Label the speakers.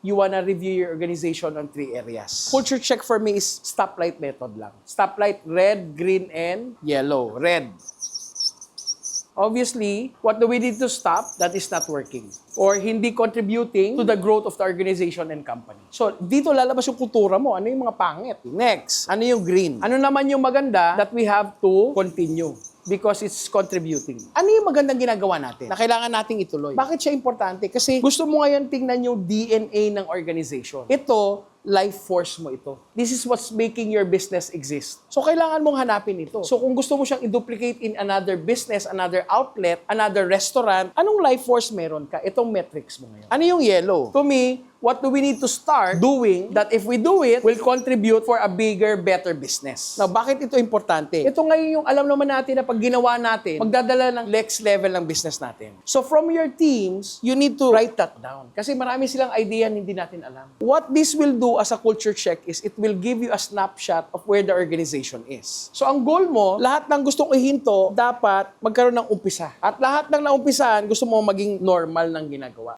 Speaker 1: you wanna review your organization on 3 areas. Culture check for me is stoplight method lang. Stoplight, red, green, and yellow. Red. Obviously, what do we need to stop? That is not working or hindi contributing to the growth of the organization and company. So, dito lalabas yung kultura mo. Ano yung mga pangit? Next, ano yung green? Ano naman yung maganda that we have to continue? Because it's contributing. Ano yung magandang ginagawa natin na kailangan nating ituloy? Bakit siya importante? Kasi gusto mo ngayon tingnan yung DNA ng organization. Ito, life force mo ito. This is what's making your business exist. So, kailangan mong hanapin ito. So, kung gusto mo siyang i-duplicate in another business, another outlet, another restaurant, anong life force meron ka? Itong metrics mo ngayon. Ano yung yellow? To me, what do we need to start doing that if we do it, will contribute for a bigger, better business? Now, bakit ito importante? Ito ngayon yung alam naman natin na pag ginawa natin, magdadala ng next level ng business natin. So, from your teams, you need to write that down. Kasi marami silang idea na hindi natin alam. What this will do as a culture check is it will give you a snapshot of where the organization is. So, ang goal mo, lahat ng gustong ihinto, dapat magkaroon ng umpisa. At lahat ng naumpisahan, gusto mo maging normal ng ginagawa.